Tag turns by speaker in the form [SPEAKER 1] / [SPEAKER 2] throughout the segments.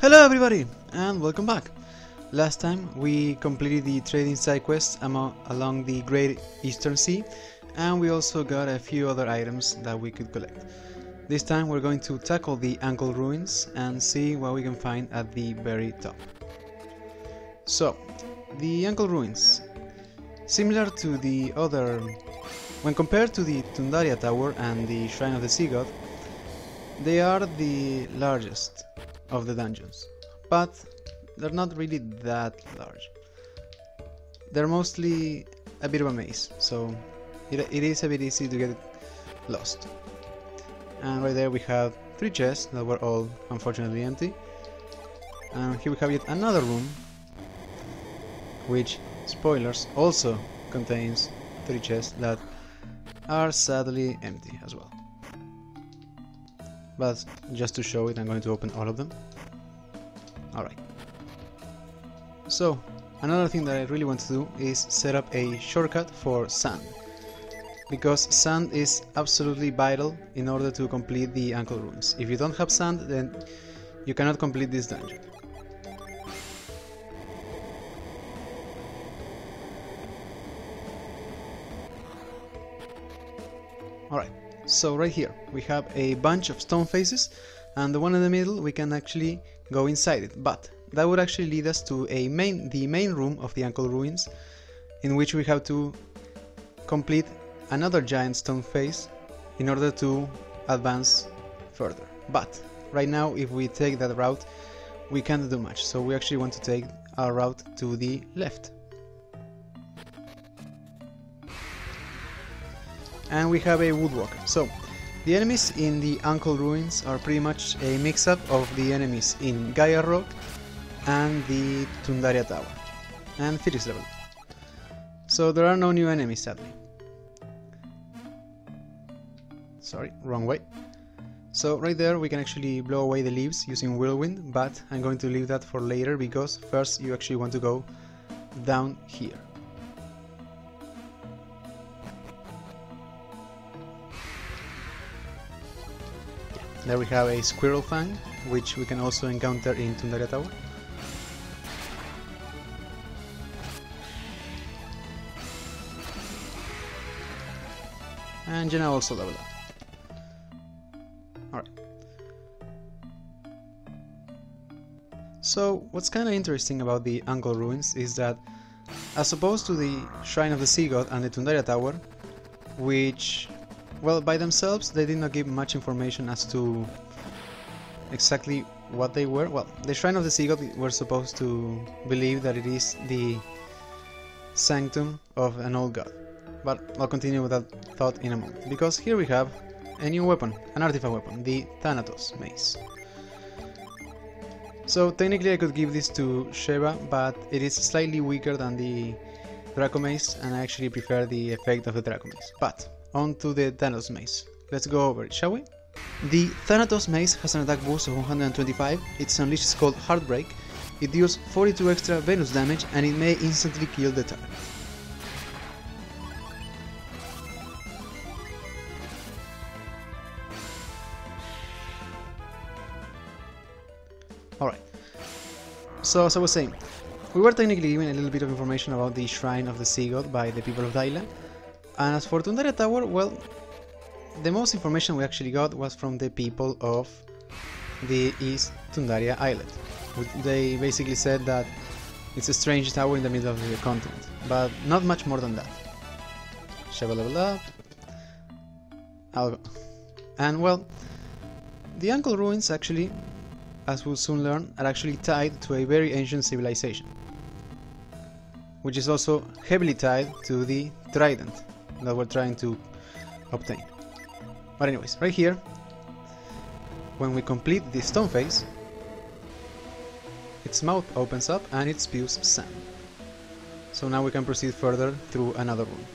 [SPEAKER 1] Hello everybody, and welcome back. Last time we completed the trading side quests along the Great Eastern Sea, and we also got a few other items that we could collect. This time we're going to tackle the Ankle Ruins and see what we can find at the very top. So, the Ankle Ruins. Similar to the other... When compared to the Tundaria Tower and the Shrine of the Sea God, they are the largest of the dungeons, but they're not really that large. They're mostly a bit of a maze, so it is a bit easy to get lost. And right there we have 3 chests that were all unfortunately empty. And here we have yet another room, which, spoilers, also contains 3 chests that are sadly empty as well. But just to show it, I'm going to open all of them. Alright. So, another thing that I really want to do is set up a shortcut for sand. Because sand is absolutely vital in order to complete the Ankle Ruins. If you don't have sand, then you cannot complete this dungeon. Alright. So right here we have a bunch of stone faces, and the one in the middle we can actually go inside it, but that would actually lead us to the main room of the Ankle Ruins, in which we have to complete another giant stone face in order to advance further. But right now, if we take that route, we can't do much, so we actually want to take our route to the left. And we have a woodwalker. So the enemies in the Ankle Ruins are pretty much a mix-up of the enemies in Gaia Rock and the Tundaria Tower and Physics level. So there are no new enemies, sadly. Sorry, wrong way. So right there we can actually blow away the leaves using whirlwind, but I'm going to leave that for later because first you actually want to go down here. There we have a Squirrel Fang, which we can also encounter in Tundaria Tower. And Jenna also leveled up. Alright. So, what's kinda interesting about the Ankle Ruins is that, as opposed to the Shrine of the Sea God and the Tundaria Tower, which... well, by themselves they did not give much information as to exactly what they were. Well, the Shrine of the Sea God, we're supposed to believe that it is the sanctum of an old god. But I'll continue with that thought in a moment, because here we have a new weapon, an artifact weapon, the Thanatos Mace. So technically I could give this to Sheva, but it is slightly weaker than the Draco Mace, and I actually prefer the effect of the Draco Mace. But on to the Thanatos Mace. Let's go over it, shall we? The Thanatos Mace has an attack boost of 125, its unleash is called Heartbreak, it deals 42 extra Venus damage, and it may instantly kill the target. Alright, so as I was saying, we were technically given a little bit of information about the Shrine of the Sea God by the people of Daila. And as for Tundaria Tower, well, the most information we actually got was from the people of the East Tundaria Islet. They basically said that it's a strange tower in the middle of the continent, but not much more than that. Shall level up. I'll go. And well, the Ankle Ruins actually, as we'll soon learn, are actually tied to a very ancient civilization, which is also heavily tied to the Trident that we're trying to obtain. But anyways, right here, when we complete the stone face, its mouth opens up and it spews sand. So now we can proceed further through another room.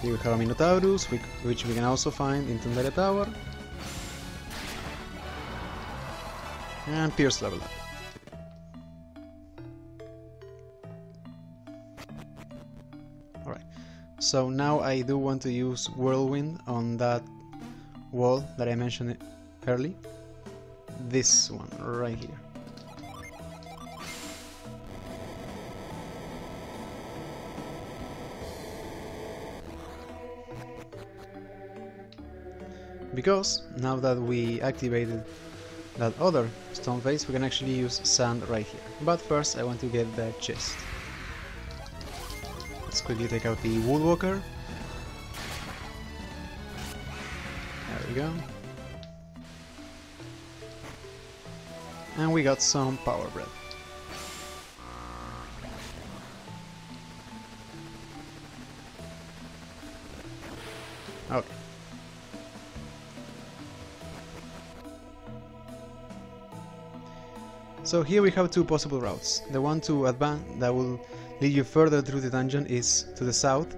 [SPEAKER 1] Here we have a Minotaurus, which we can also find in Tundaria Tower. And Pierce level up. Alright, so now I do want to use Whirlwind on that wall that I mentioned early. This one right here. Because now that we activated that other stone face, we can actually use sand right here. But first I want to get the chest. Let's quickly take out the woodwalker. There we go. And we got some power bread. Okay. So here we have two possible routes. The one to advance that will lead you further through the dungeon is to the south,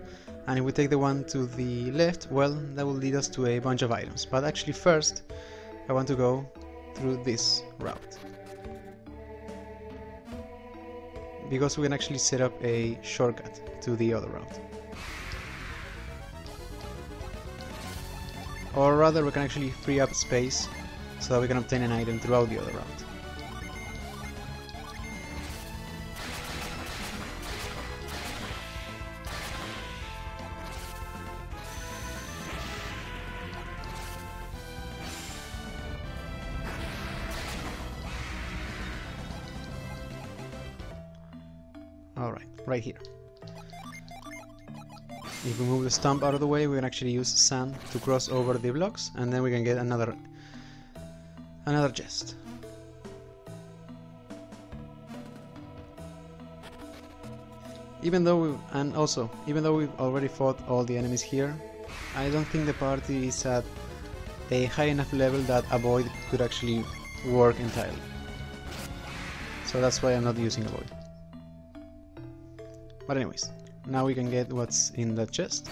[SPEAKER 1] and if we take the one to the left, well, that will lead us to a bunch of items. But actually first, I want to go through this route, because we can actually set up a shortcut to the other route. Or rather, we can actually free up space so that we can obtain an item throughout the other route. Alright, right here. If we move the stump out of the way, we can actually use sand to cross over the blocks, and then we can get another chest. Even though we've already fought all the enemies here, I don't think the party is at a high enough level that a void could actually work entirely. So that's why I'm not using a void. But anyways, now we can get what's in the chest.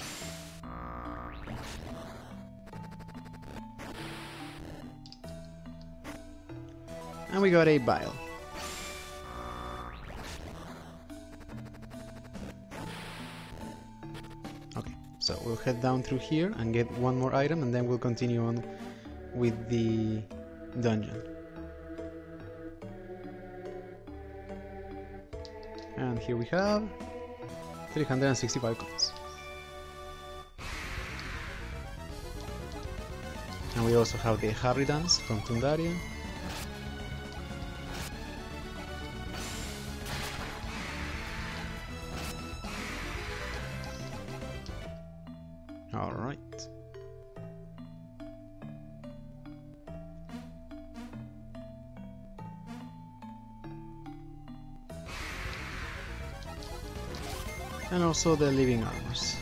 [SPEAKER 1] And we got a vial. Okay, so we'll head down through here and get one more item, and then we'll continue on with the dungeon. And here we have 365 coins. And we also have the Harry Dance from Tundaria. Alright. And also the living armors.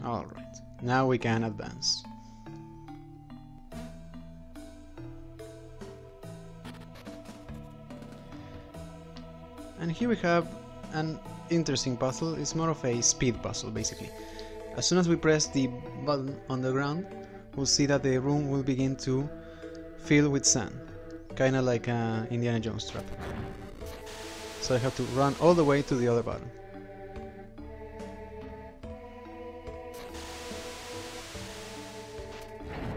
[SPEAKER 1] Alright, now we can advance. And here we have an interesting puzzle. It's more of a speed puzzle basically. As soon as we press the button on the ground, we'll see that the room will begin to fill with sand, kinda like an Indiana Jones trap. So I have to run all the way to the other button.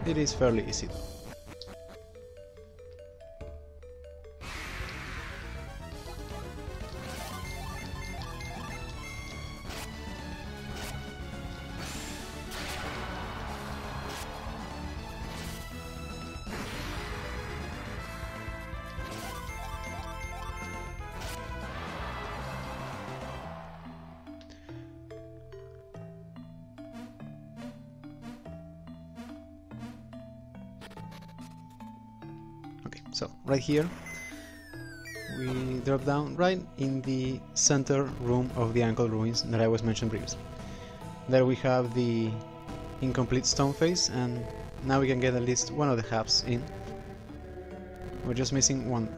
[SPEAKER 1] It is fairly easy though. Okay, so right here we drop down right in the center room of the ankle ruins that I was mentioned previously. There we have the incomplete stone face, and now we can get at least one of the halves in. We're just missing one.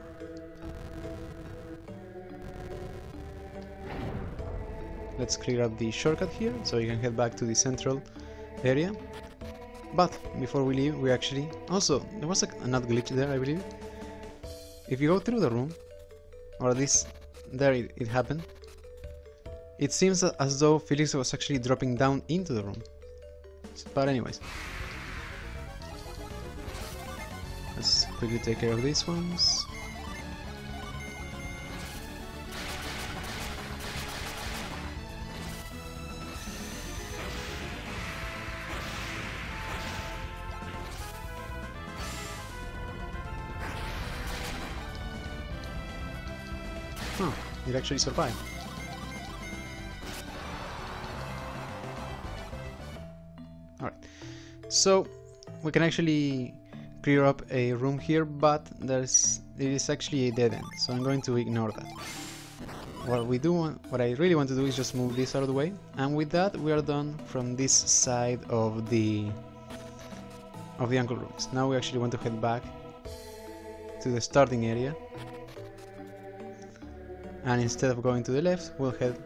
[SPEAKER 1] Let's clear up the shortcut here, so you can head back to the central area. But before we leave, we actually... Also, there was another glitch there, I believe. If you go through the room, or at least there it happened, it seems as though Felix was actually dropping down into the room. But anyways, let's quickly take care of these ones. Oh, it actually survived. Alright, so we can actually clear up a room here, but it is actually a dead end, so I'm going to ignore that. What I really want to do is just move this out of the way, and with that we are done from this side of the Uncle Rooms. Now we actually want to head back to the starting area, and instead of going to the left, we'll head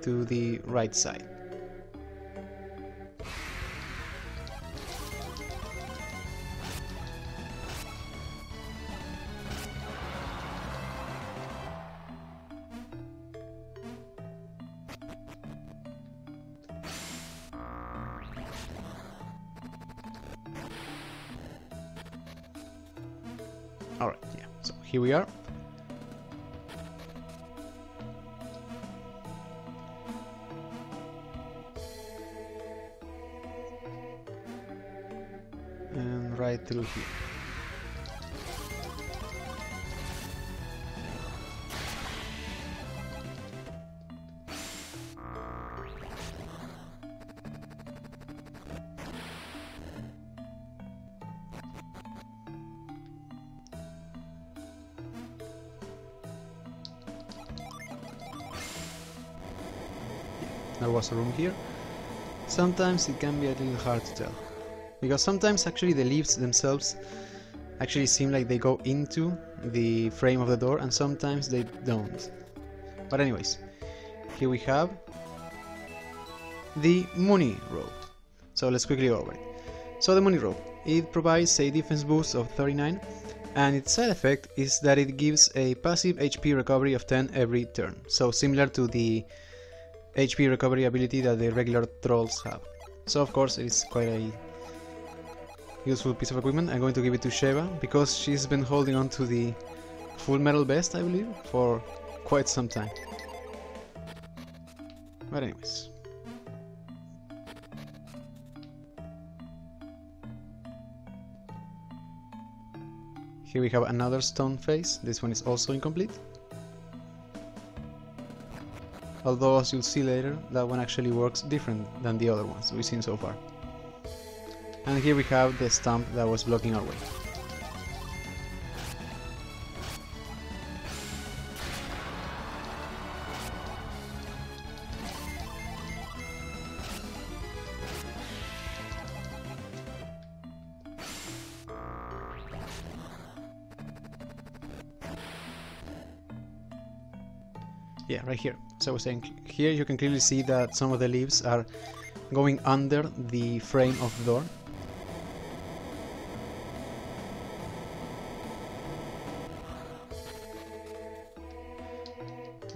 [SPEAKER 1] to the right side. Alright, yeah, so here we are. And right through here. There was a room here. Sometimes it can be a little hard to tell, because sometimes actually the leaves themselves actually seem like they go into the frame of the door, and sometimes they don't. But anyways, here we have the Money Robe. So let's quickly go over it. So the Money Robe, it provides a defense boost of 39, and its side effect is that it gives a passive HP recovery of 10 every turn, so similar to the HP recovery ability that the regular trolls have. So of course it's quite a useful piece of equipment. I'm going to give it to Sheva because she's been holding on to the full metal vest, I believe, for quite some time. But anyways, here we have another stone face. This one is also incomplete. Although, as you'll see later, that one actually works different than the other ones we've seen so far. And here we have the stump that was blocking our way. Yeah, right here. So I was saying, here you can clearly see that some of the leaves are going under the frame of the door.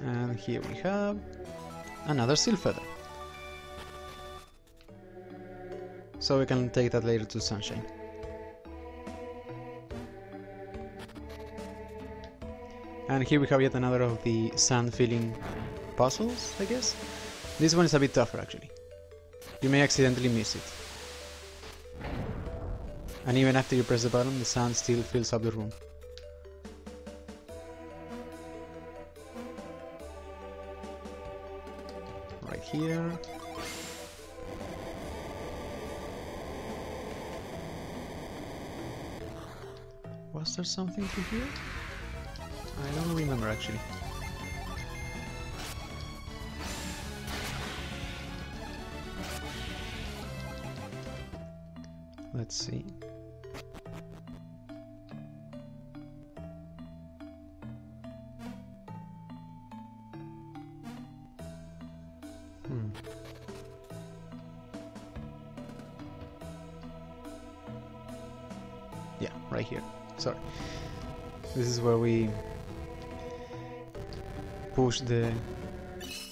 [SPEAKER 1] And here we have another seal feather. So we can take that later to Sunshine. And here we have yet another of the sand filling puzzles, I guess. This one is a bit tougher actually. You may accidentally miss it. And even after you press the button, the sand still fills up the room. Right here. Was there something through here? I don't remember actually. Let's see. Yeah, right here. Sorry. This is where we push the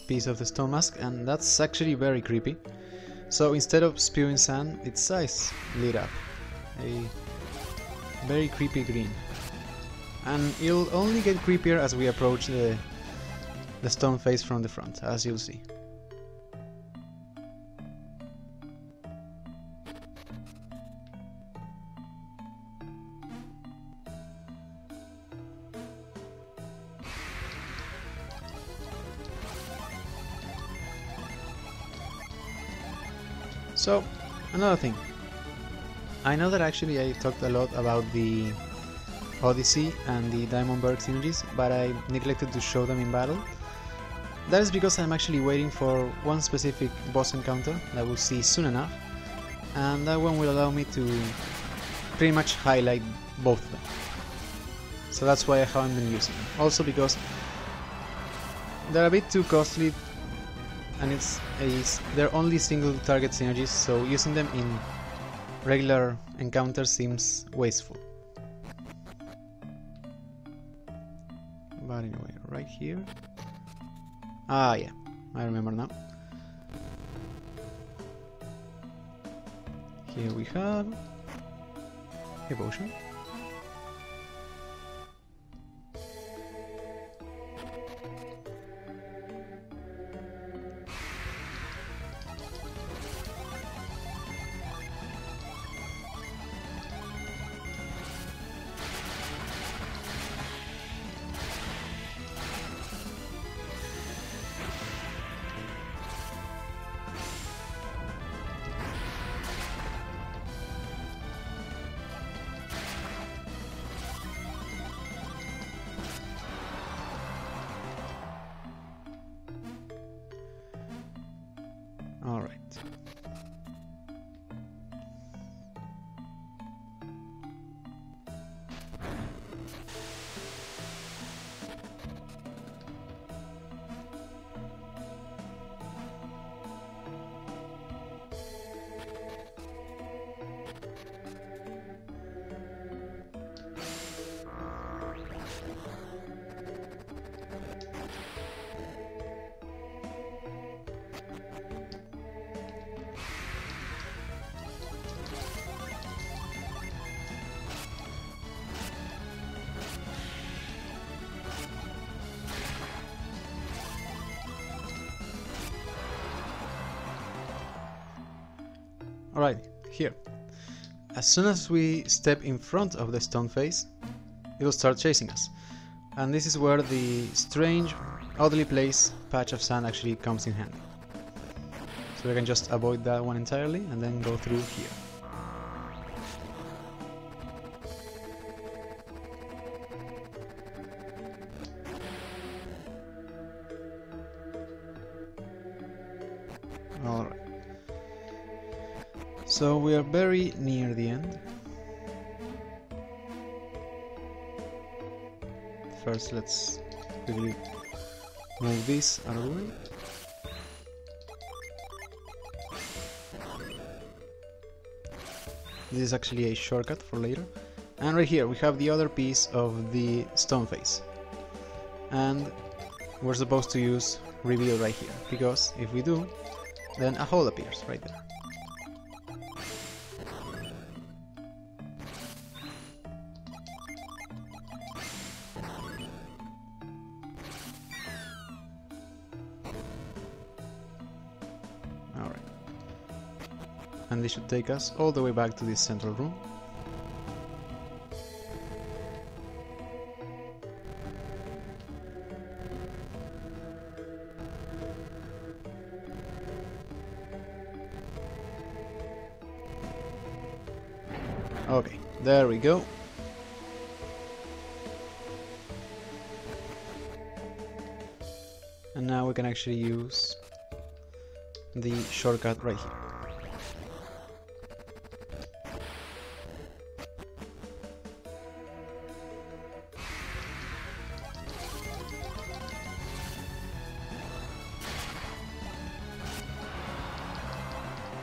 [SPEAKER 1] piece of the stone mask, and that's actually very creepy. So instead of spewing sand, its eyes lit up. A very creepy green. And it'll only get creepier as we approach the stone face from the front, as you'll see. So, another thing. I know that actually I talked a lot about the Odyssey and the Diamondberg synergies, but I neglected to show them in battle. That is because I'm actually waiting for one specific boss encounter that we'll see soon enough, and that one will allow me to pretty much highlight both of them. So that's why I haven't been using them. Also because they're a bit too costly, and they're only single target synergies, so using them in regular encounters seems wasteful. But anyway, right here. Ah, yeah, I remember now. Here we have a potion. Alright. Alright, here. As soon as we step in front of the stone face, it will start chasing us. And this is where the strange, oddly placed patch of sand actually comes in handy. So we can just avoid that one entirely and then go through here. Alright. So we are very near the end. First, let's quickly move this out of the way. This is actually a shortcut for later. And right here we have the other piece of the stone face. And we're supposed to use reveal right here, because if we do, then a hole appears right there. Alright. And this should take us all the way back to this central room. Okay, there we go. And now we can actually use the shortcut right here.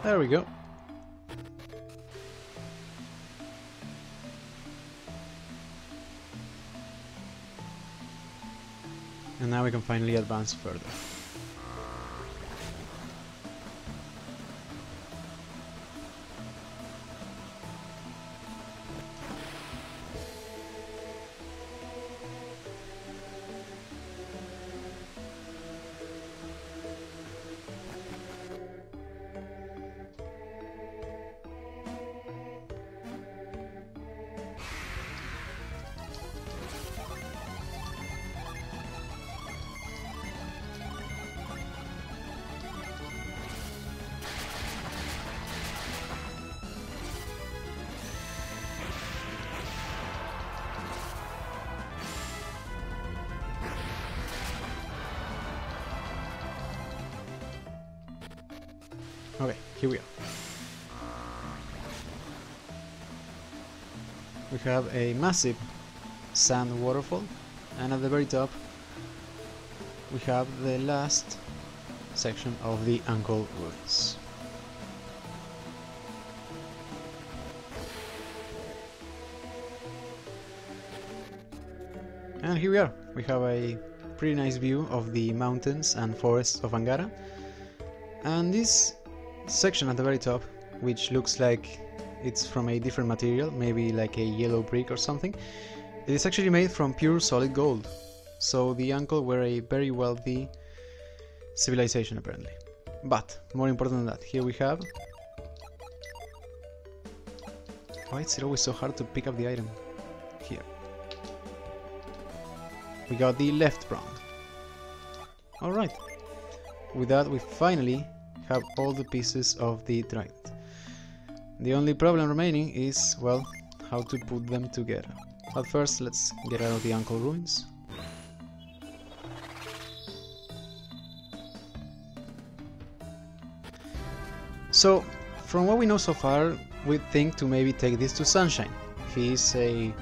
[SPEAKER 1] There we go. And now we can finally advance further. Okay, here we are. We have a massive sand waterfall, and at the very top we have the last section of the Uncle Ruins. And here we are. We have a pretty nice view of the mountains and forests of Angara, and this section at the very top, which looks like it's from a different material, maybe like a yellow brick or something, it is actually made from pure solid gold. So the Uncle were a very wealthy civilization apparently. But more important than that, here we have... Why is it always so hard to pick up the item? Here. We got the left prong. Alright. With that we finally have all the pieces of the trident. The only problem remaining is, well, how to put them together. But first let's get out of the Uncle Ruins. So, from what we know so far, we think to maybe take this to Sunshine. He is a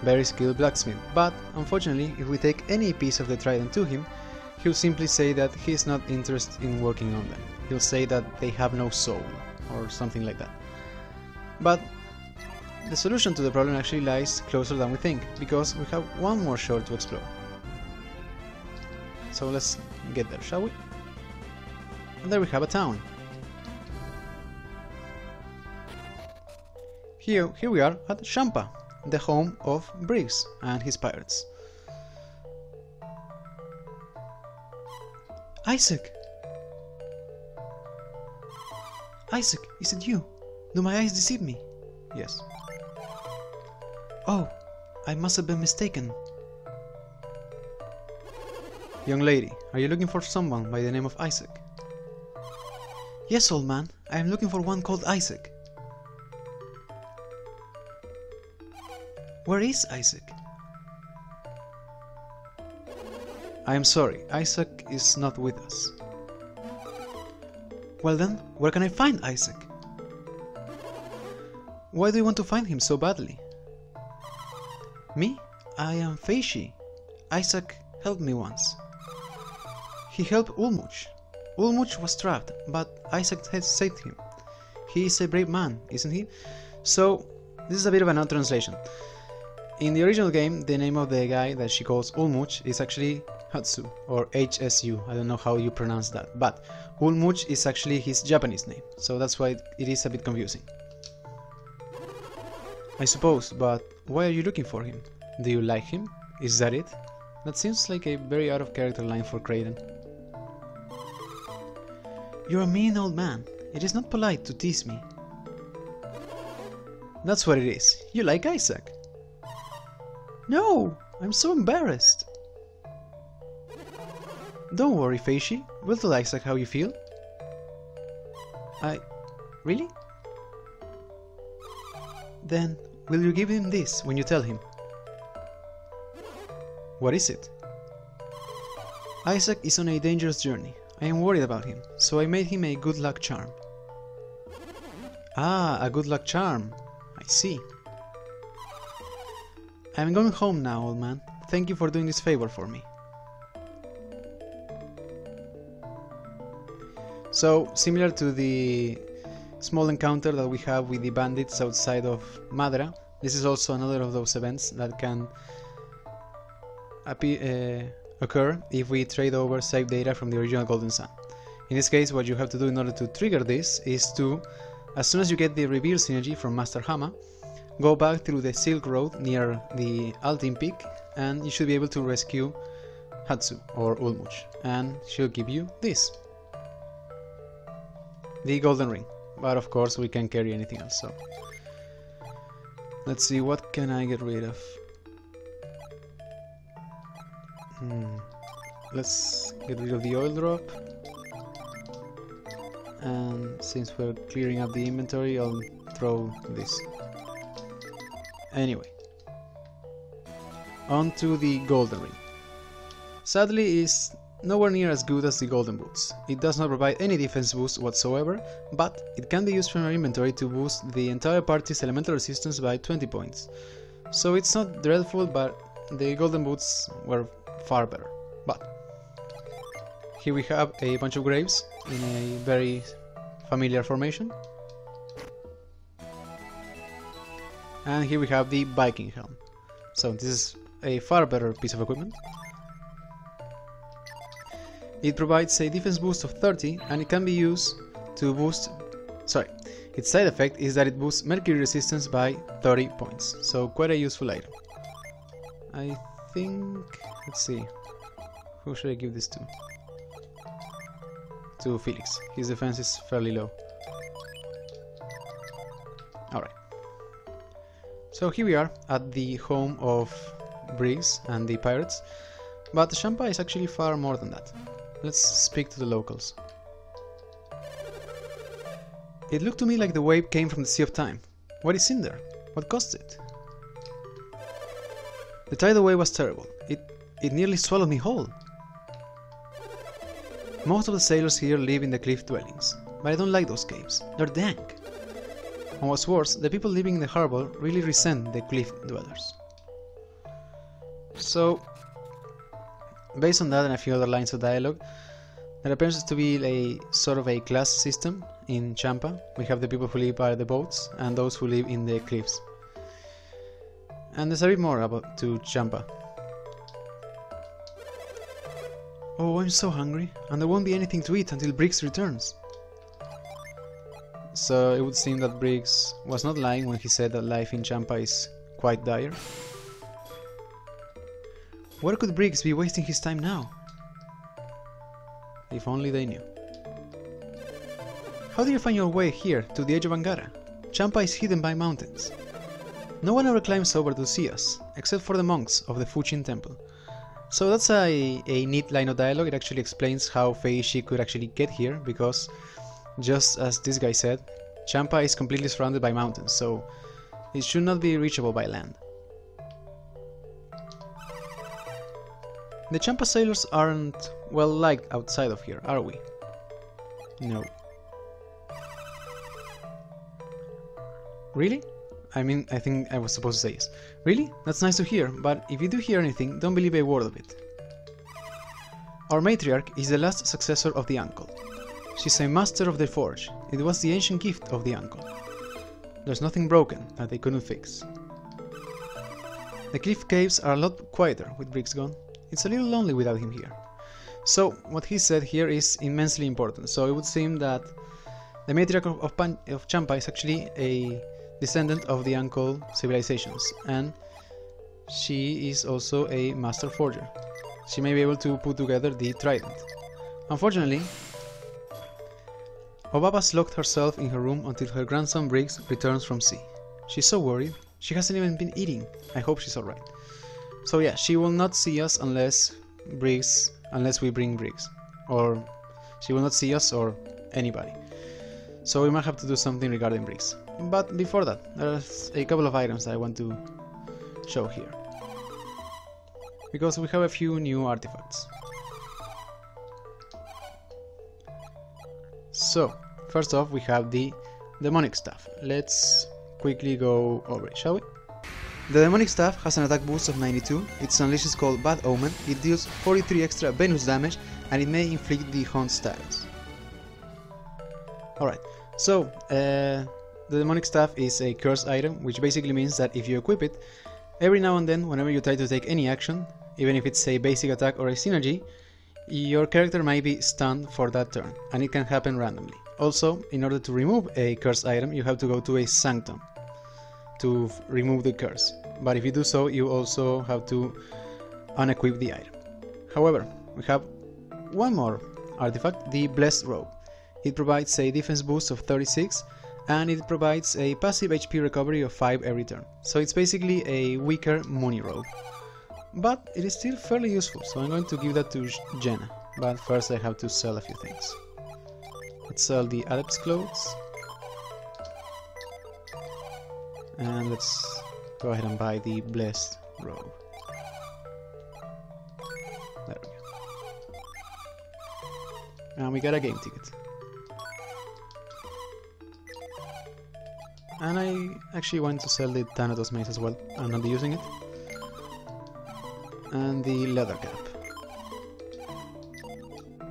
[SPEAKER 1] very skilled blacksmith, but unfortunately if we take any piece of the trident to him, he'll simply say that he's not interested in working on them. He'll say that they have no soul, or something like that. But the solution to the problem actually lies closer than we think, because we have one more shore to explore. So let's get there, shall we? And there we have a town. Here we are at Champa, the home of Briggs and his pirates. Isaac! Isaac, is it you? Do my eyes deceive me? Yes. Oh, I must have been mistaken. Young lady, are you looking for someone by the name of Isaac? Yes, old man, I am looking for one called Isaac. Where is Isaac? I am sorry, Isaac is not with us. Well then, where can I find Isaac? Why do you want to find him so badly? Me? I am Feishi. Isaac helped me once. He helped Ulmuch. Ulmuch was trapped, but Isaac had saved him. He is a brave man, isn't he? So, this is a bit of an odd translation. In the original game, the name of the guy that she calls Ulmuch is actually Hatsu, or HSU, I don't know how you pronounce that, but Ulmuch is actually his Japanese name, so that's why it is a bit confusing. I suppose, but why are you looking for him? Do you like him? Is that it? That seems like a very out of character line for Kraden. You're a mean old man. It is not polite to tease me. That's what it is. You like Isaac. No! I'm so embarrassed. Don't worry, Feishi. We'll tell Isaac how you feel. Really? Then, will you give him this when you tell him? What is it? Isaac is on a dangerous journey. I am worried about him, so I made him a good luck charm. Ah, a good luck charm. I see. I'm going home now, old man. Thank you for doing this favor for me. So, similar to the small encounter that we have with the bandits outside of Madra, this is also another of those events that can occur if we trade over saved data from the original Golden Sun. In this case, what you have to do in order to trigger this is to, as soon as you get the reveal synergy from Master Hama, go back through the Silk Road near the Altin Peak, and you should be able to rescue Hatsu or Ulmuch, and she'll give you this, the Golden Ring. But of course we can't carry anything else, so let's see, what can I get rid of? Let's get rid of the oil drop, and since we're clearing up the inventory, I'll throw this. Anyway, on to the Golden Ring. Sadly, it's nowhere near as good as the Golden Boots. It does not provide any defense boost whatsoever, but it can be used from your inventory to boost the entire party's elemental resistance by 20 points. So it's not dreadful, but the Golden Boots were far better. But here we have a bunch of graves in a very familiar formation. And here we have the Viking helm. So this is a far better piece of equipment. It provides a defense boost of 30, and it can be used to boost... its side effect is that it boosts mercury resistance by 30 points. So quite a useful item. I think... let's see... who should I give this to? To Felix. His defense is fairly low. Alright. So here we are at the home of Briggs and the pirates, but Champa is actually far more than that. Let's speak to the locals. It looked to me like the wave came from the Sea of Time. What is in there? What caused it? The tidal wave was terrible. It nearly swallowed me whole. Most of the sailors here live in the cliff dwellings, but I don't like those caves. They're dank. And what's worse, the people living in the harbor really resent the cliff dwellers. So, based on that and a few other lines of dialogue, there appears to be a sort of a class system in Champa. We have the people who live by the boats and those who live in the cliffs. And there's a bit more about to Champa. Oh, I'm so hungry, and there won't be anything to eat until Briggs returns. So it would seem that Briggs was not lying when he said that life in Champa is quite dire. Where could Briggs be wasting his time now? If only they knew. How do you find your way here to the edge of Angara? Champa is hidden by mountains. No one ever climbs over to see us, except for the monks of the Fuchin temple. So that's a neat line of dialogue. It actually explains how Feishi could actually get here, because just as this guy said, Champa is completely surrounded by mountains, so it should not be reachable by land. The Champa sailors aren't well liked outside of here, are we? No. Really? I mean, I think I was supposed to say yes. Really? That's nice to hear, but if you do hear anything, don't believe a word of it. Our matriarch is the last successor of the uncle. She's a master of the forge. It was the ancient gift of the uncle. There's nothing broken that they couldn't fix. The cliff caves are a lot quieter with Briggs gone. It's a little lonely without him here. So, what he said here is immensely important. So it would seem that the matriarch of Champa is actually a descendant of the uncle civilizations, and she is also a master forger. She may be able to put together the trident. Unfortunately, Obaba's locked herself in her room until her grandson Briggs returns from sea. She's so worried. She hasn't even been eating. I hope she's alright. So yeah, she will not see us unless we bring Briggs. Or she will not see us or anybody. So we might have to do something regarding Briggs. But before that, there's a couple of items that I want to show here. Because we have a few new artifacts. So, first off we have the demonic staff. Let's quickly go over it, shall we? The demonic staff has an attack boost of 92, its unleash is called Bad Omen, it deals 43 extra Venus damage, and it may inflict the Haunt status. Alright, so the demonic staff is a curse item, which basically means that if you equip it, every now and then, whenever you try to take any action, even if it's a basic attack or a synergy, your character might be stunned for that turn, and it can happen randomly. Also, in order to remove a cursed item, you have to go to a sanctum to remove the curse. But if you do so, you also have to unequip the item. However, we have one more artifact, the Blessed Robe. It provides a defense boost of 36, and it provides a passive HP recovery of 5 every turn. So it's basically a weaker Mooney Robe. But it is still fairly useful, so I'm going to give that to Jenna. But first I have to sell a few things. Let's sell the Adept's Clothes. And let's go ahead and buy the Blessed Robe. There we go. And we got a game ticket. And I actually want to sell the Thanatos Mace as well. I'm not using it. And the leather cap.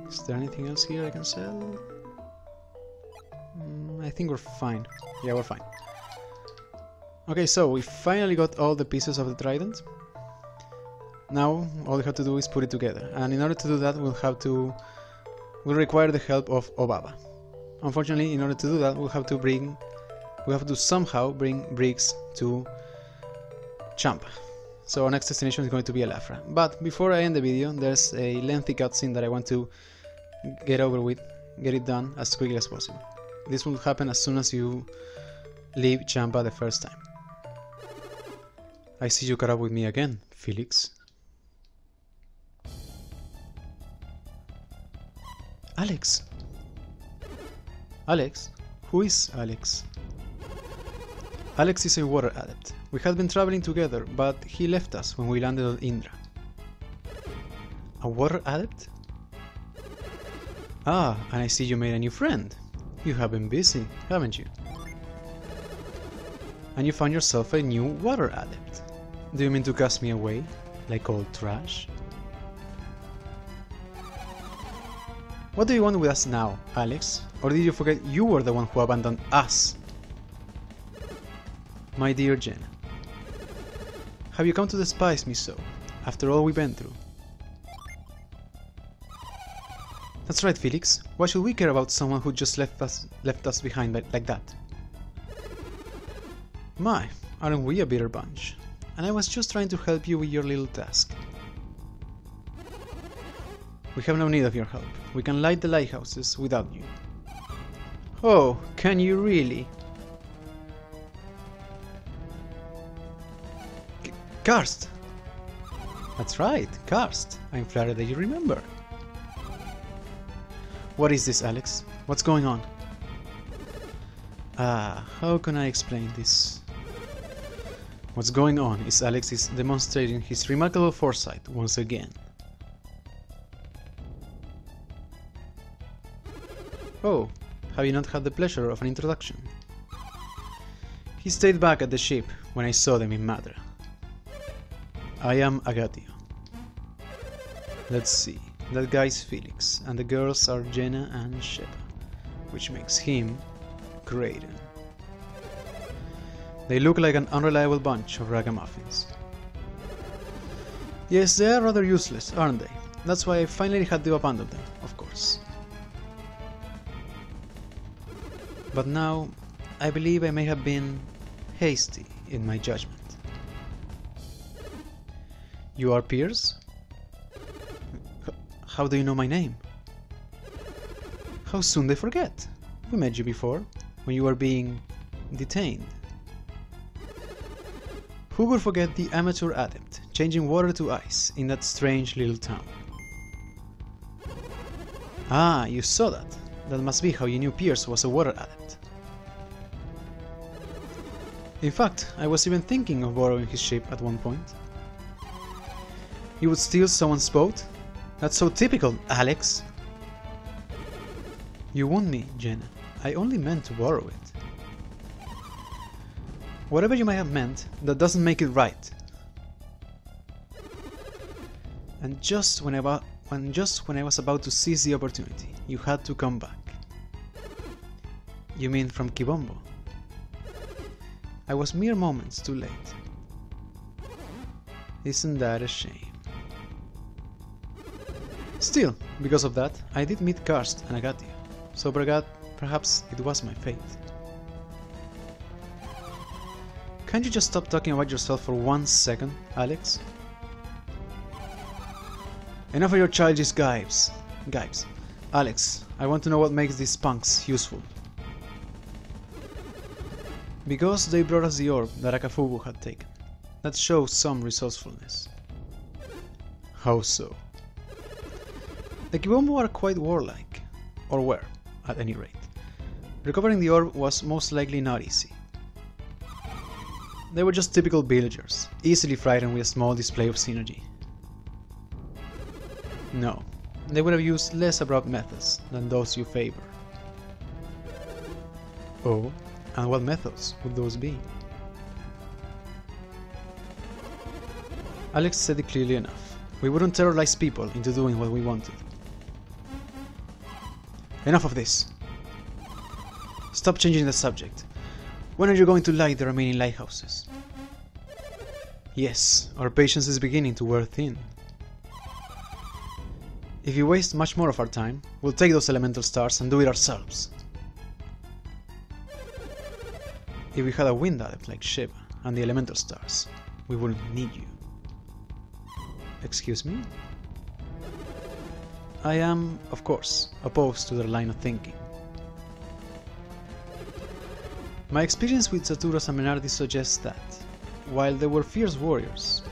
[SPEAKER 1] Is there anything else here I can sell? I think we're fine. Yeah, we're fine. Okay, so we finally got all the pieces of the trident. Now all we have to do is put it together, and in order to do that we'll require the help of Obaba. Unfortunately, in order to do that we have to somehow bring bricks to Champa. So our next destination is going to be Elafra. But before I end the video, there's a lengthy cutscene that I want to get over with, get it done as quickly as possible. This will happen as soon as you leave Champa the first time. I see you caught up with me again, Felix. Alex? Alex? Who is Alex? Alex is a water adept. We had been traveling together, but he left us when we landed on Indra. A water adept? Ah, and I see you made a new friend. You have been busy, haven't you? And you found yourself a new water adept. Do you mean to cast me away, like old trash? What do you want with us now, Alex? Or did you forget you were the one who abandoned us? My dear Jenna, have you come to despise me so, after all we've been through? That's right, Felix. Why should we care about someone who just left us behind like that? My, aren't we a bitter bunch? And I was just trying to help you with your little task. We have no need of your help. We can light the lighthouses without you. Oh, can you really? Karst! That's right, Karst. I'm flattered that you remember. What is this, Alex? What's going on? How can I explain this? What's going on is Alex is demonstrating his remarkable foresight once again. Oh, have you not had the pleasure of an introduction? He stayed back at the ship when I saw them in Madra. I am Agatio. Let's see, that guy's Felix, and the girls are Jenna and Sheppa, which makes him Graydon. They look like an unreliable bunch of ragamuffins. Yes, they are rather useless, aren't they? That's why I finally had to abandon them, of course. But now, I believe I may have been hasty in my judgment. You are Pierce? How do you know my name? How soon they forget? We met you before, when you were being detained. Who would forget the amateur adept, changing water to ice in that strange little town? Ah, you saw that. That must be how you knew Pierce was a water adept. In fact, I was even thinking of borrowing his ship at one point. You would steal someone's boat? That's so typical, Alex! You wound me, Jenna. I only meant to borrow it. Whatever you might have meant, that doesn't make it right. And just when I was about to seize the opportunity, you had to come back. You mean from Kibombo? I was mere moments too late. Isn't that a shame? Still, because of that, I did meet Karst and Agatia, so perhaps it was my fate. Can't you just stop talking about yourself for 1 second, Alex? Enough of your childish gibes. Alex, I want to know what makes these punks useful. Because they brought us the orb that Akafubu had taken. That shows some resourcefulness. How so? The Kibombo are quite warlike, or were, at any rate. Recovering the orb was most likely not easy. They were just typical villagers, easily frightened with a small display of synergy. No, they would have used less abrupt methods than those you favor. Oh, and what methods would those be? Alex said it clearly enough. We wouldn't terrorize people into doing what we wanted. Enough of this. Stop changing the subject. When are you going to light the remaining lighthouses? Yes, our patience is beginning to wear thin. If you waste much more of our time, we'll take those elemental stars and do it ourselves. If we had a wind adept like Sheba and the elemental stars, we wouldn't need you. Excuse me? I am, of course, opposed to their line of thinking. My experience with Saturas and Menardi suggests that, while they were fierce warriors,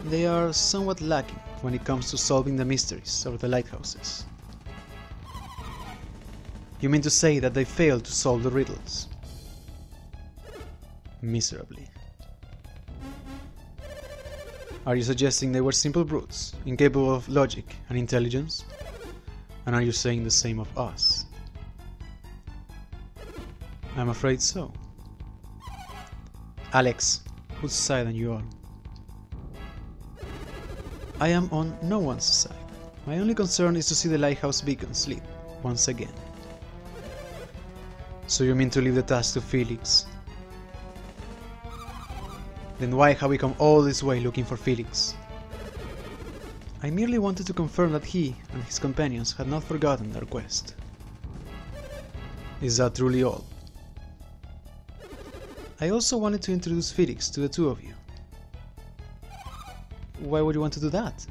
[SPEAKER 1] they are somewhat lacking when it comes to solving the mysteries of the lighthouses. You mean to say that they failed to solve the riddles? Miserably. Are you suggesting they were simple brutes, incapable of logic and intelligence? And are you saying the same of us? I'm afraid so. Alex, whose side are you on? I am on no one's side. My only concern is to see the lighthouse beacons lit once again. So you mean to leave the task to Felix? Then why have we come all this way looking for Felix? I merely wanted to confirm that he and his companions had not forgotten their quest. Is that truly all? I also wanted to introduce Felix to the two of you. Why would you want to do that?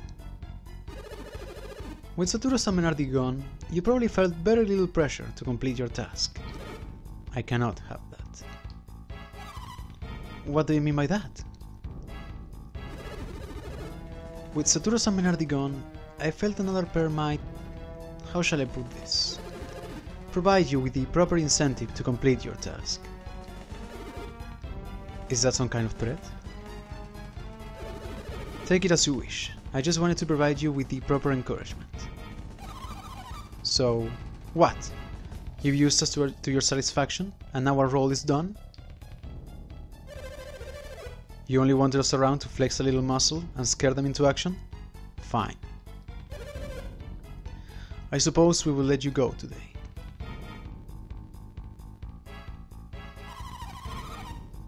[SPEAKER 1] With Saturas and Menardi gone, you probably felt very little pressure to complete your task. I cannot have that. What do you mean by that? With Saturas and Menardi gone, I felt another pair might, how shall I put this, provide you with the proper incentive to complete your task. Is that some kind of threat? Take it as you wish. I just wanted to provide you with the proper encouragement. So, what? You've used us to your satisfaction, and now our role is done? You only wanted us around to flex a little muscle and scare them into action? Fine. I suppose we will let you go today.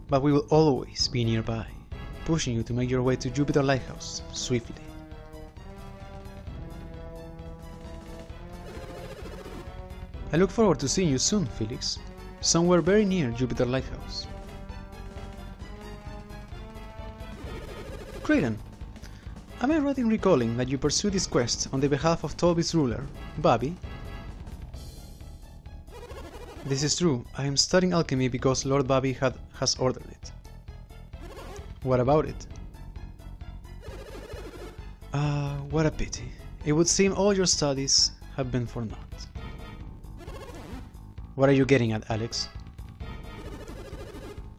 [SPEAKER 1] But we will always be nearby, pushing you to make your way to Jupiter Lighthouse swiftly. I look forward to seeing you soon, Felix, somewhere very near Jupiter Lighthouse. Kraden, am I right in recalling that you pursued this quest on the behalf of Tolby's ruler, Bobby? This is true. I am studying alchemy because Lord Bobby has ordered it. What about it? What a pity. It would seem all your studies have been for naught. What are you getting at, Alex?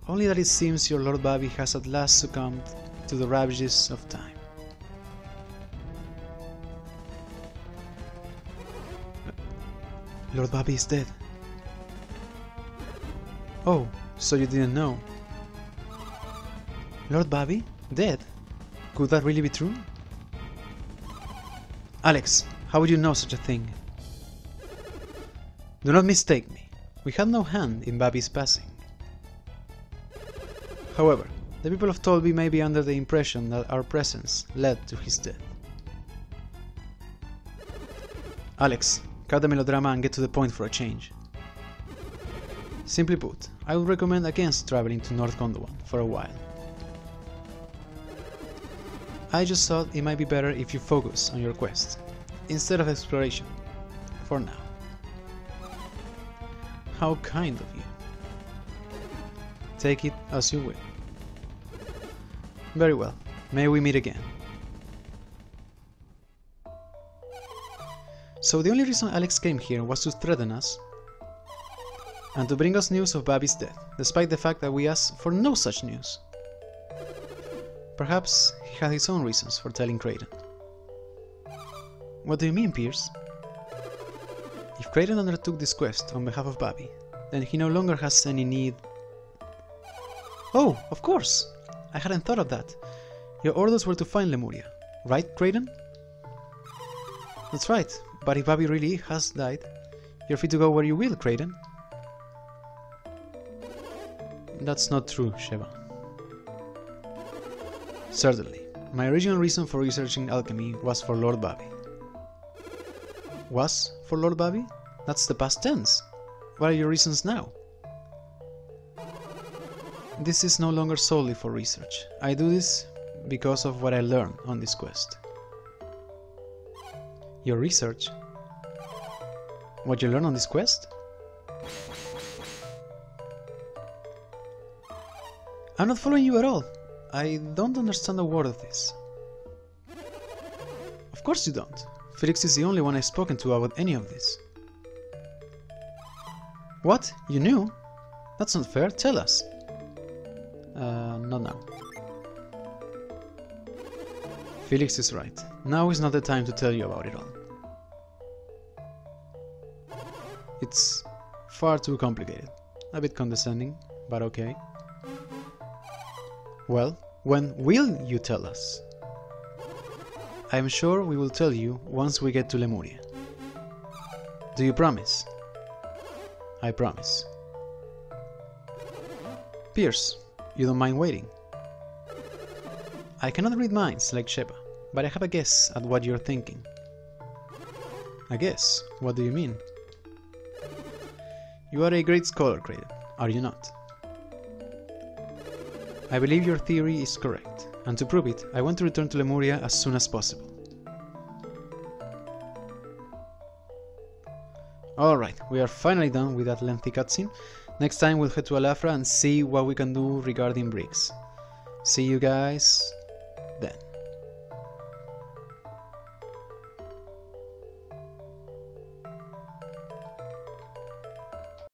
[SPEAKER 1] Only that it seems your Lord Bobby has at last succumbed to the ravages of time. Lord Bobby is dead. Oh, so you didn't know? Lord Bobby? Dead? Could that really be true? Alex, how would you know such a thing? Do not mistake me. We had no hand in Bobby's passing. However, the people of Tolby may be under the impression that our presence led to his death. Alex, cut the melodrama and get to the point for a change. Simply put, I would recommend against traveling to North Gondwan for a while. I just thought it might be better if you focus on your quest, instead of exploration, for now. How kind of you. Take it as you will. Very well, may we meet again. So the only reason Alex came here was to threaten us and to bring us news of Bobby's death, despite the fact that we asked for no such news. Perhaps he had his own reasons for telling Creighton. What do you mean, Pierce? If Creighton undertook this quest on behalf of Bobby, then he no longer has any need... Oh, of course! I hadn't thought of that. Your orders were to find Lemuria, right, Creighton? That's right, but if Bobby really has died, you're free to go where you will, Creighton. That's not true, Sheva. Certainly. My original reason for researching alchemy was for Lord Bobby. Was for Lord Bobby? That's the past tense. What are your reasons now? This is no longer solely for research. I do this because of what I learned on this quest. Your research? What you learned on this quest? I'm not following you at all. I don't understand a word of this. Of course you don't. Felix is the only one I've spoken to about any of this. What? You knew? That's not fair. Tell us. Not now. Felix is right. Now is not the time to tell you about it all. It's far too complicated. A bit condescending, but okay. Well, when will you tell us? I am sure we will tell you once we get to Lemuria. Do you promise? I promise. Pierce, you don't mind waiting? I cannot read minds like Sheba, but I have a guess at what you're thinking. A guess? What do you mean? You are a great scholar, Creighton, are you not? I believe your theory is correct, and to prove it, I want to return to Lemuria as soon as possible. Alright, we are finally done with that lengthy cutscene. Next time we'll head to Alafra and see what we can do regarding Briggs. See you guys then.